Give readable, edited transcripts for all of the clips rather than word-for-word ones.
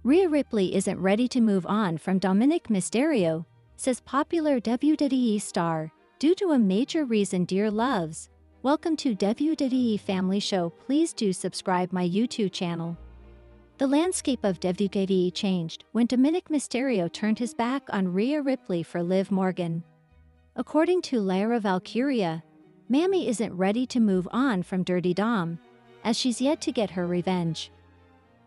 Rhea Ripley isn't ready to move on from Dominik Mysterio, says popular WWE star, due to a major reason dear loves. Welcome to WWE Family Show. Please do subscribe my YouTube channel. The landscape of WWE changed when Dominik Mysterio turned his back on Rhea Ripley for Liv Morgan. According to Lyra Valkyria, Mammy isn't ready to move on from Dirty Dom, as she's yet to get her revenge.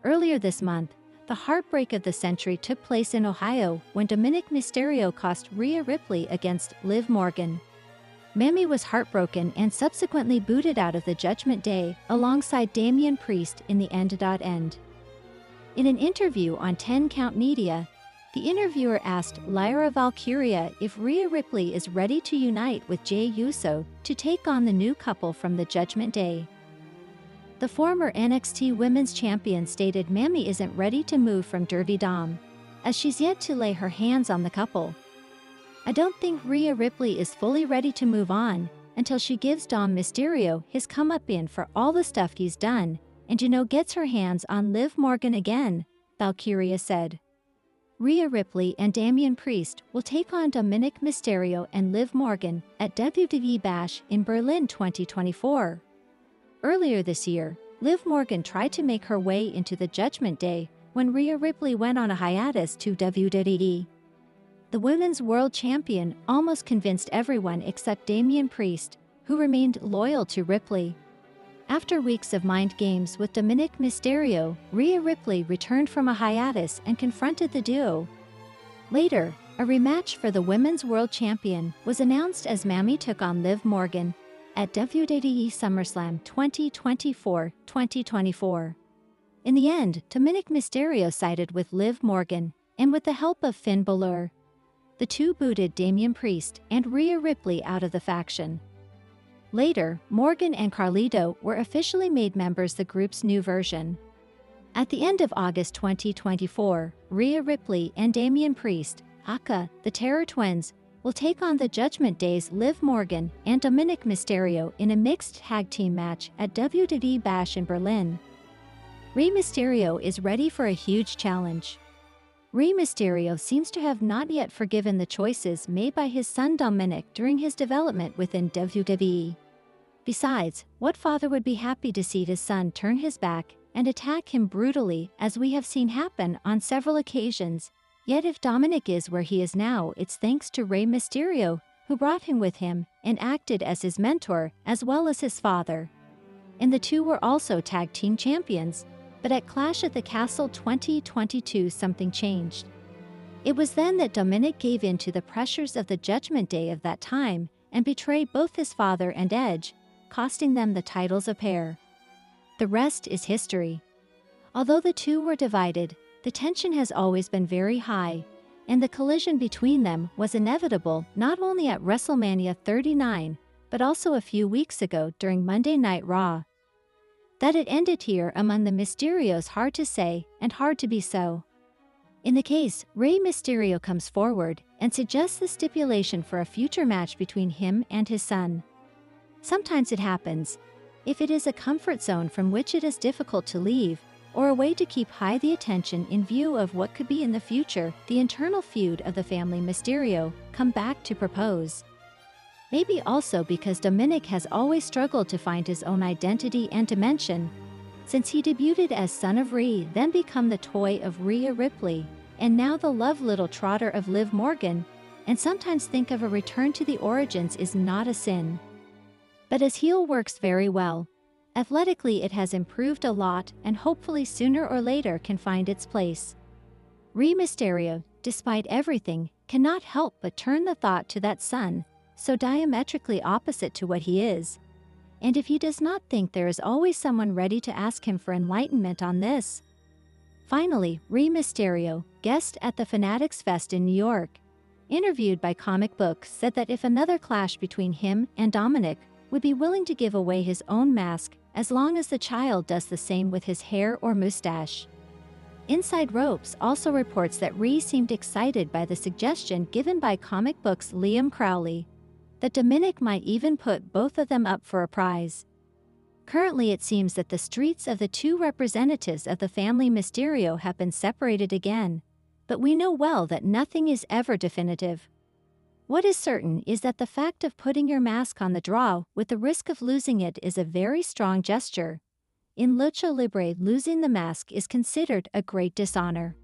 Earlier this month, the heartbreak of the century took place in Ohio when Dominik Mysterio cost Rhea Ripley against Liv Morgan. Mammy was heartbroken and subsequently booted out of the Judgment Day alongside Damian Priest in the end. In an interview on 10 Count Media, the interviewer asked Lyra Valkyria if Rhea Ripley is ready to unite with Jey Uso to take on the new couple from the Judgment Day. The former NXT Women's Champion stated Mammy isn't ready to move from Dirty Dom, as she's yet to lay her hands on the couple. I don't think Rhea Ripley is fully ready to move on until she gives Dom Mysterio his comeuppance for all the stuff he's done and gets her hands on Liv Morgan again, Valkyria said. Rhea Ripley and Damian Priest will take on Dominik Mysterio and Liv Morgan at WWE Bash in Berlin 2024. Earlier this year, Liv Morgan tried to make her way into the Judgment Day when Rhea Ripley went on a hiatus to WWE. The Women's World Champion almost convinced everyone except Damian Priest, who remained loyal to Ripley. After weeks of mind games with Dominik Mysterio, Rhea Ripley returned from a hiatus and confronted the duo. Later, a rematch for the Women's World Champion was announced as Mammy took on Liv Morgan at WWE SummerSlam 2024. In the end, Dominik Mysterio sided with Liv Morgan, and with the help of Finn Balor, the two booted Damian Priest and Rhea Ripley out of the faction. Later, Morgan and Carlito were officially made members of the group's new version. At the end of August 2024, Rhea Ripley and Damian Priest, aka the Terror Twins, will take on the Judgment Day's Liv Morgan and Dominik Mysterio in a mixed tag team match at WWE Bash in Berlin. Rey Mysterio is ready for a huge challenge. Rey Mysterio seems to have not yet forgiven the choices made by his son Dominik during his development within WWE. Besides, what father would be happy to see his son turn his back and attack him brutally, as we have seen happen on several occasions? Yet if Dominik is where he is now, it's thanks to Rey Mysterio, who brought him with him and acted as his mentor as well as his father. And the two were also tag team champions, but at Clash at the Castle 2022 something changed. It was then that Dominik gave in to the pressures of the Judgment Day of that time and betrayed both his father and Edge, costing them the titles of pair. The rest is history. Although the two were divided, the tension has always been very high, and the collision between them was inevitable not only at WrestleMania 39, but also a few weeks ago during Monday Night Raw. That it ended here among the Mysterios hard to say and hard to be so. In the case, Rey Mysterio comes forward and suggests the stipulation for a future match between him and his son. Sometimes it happens. If it is a comfort zone from which it is difficult to leave, or a way to keep high the attention in view of what could be in the future, the internal feud of the family Mysterio come back to propose. Maybe also because Dominik has always struggled to find his own identity and dimension, since he debuted as son of Rhea, then become the toy of Rhea Ripley, and now the love little trotter of Liv Morgan, and sometimes think of a return to the origins is not a sin. But as heel works very well. Athletically it has improved a lot and hopefully sooner or later can find its place. Rey Mysterio, despite everything, cannot help but turn the thought to that son, so diametrically opposite to what he is. And if he does not think there is always someone ready to ask him for enlightenment on this. Finally, Rey Mysterio, guest at the Fanatics Fest in New York, interviewed by Comic Books, said that if another clash between him and Dominik, would be willing to give away his own mask as long as the child does the same with his hair or mustache. Inside Ropes also reports that Rhea seemed excited by the suggestion given by Comic Books' Liam Crowley, that Dominik might even put both of them up for a prize. Currently it seems that the streets of the two representatives of the family Mysterio have been separated again, but we know well that nothing is ever definitive. What is certain is that the fact of putting your mask on the draw with the risk of losing it is a very strong gesture. In Lucha Libre, losing the mask is considered a great dishonor.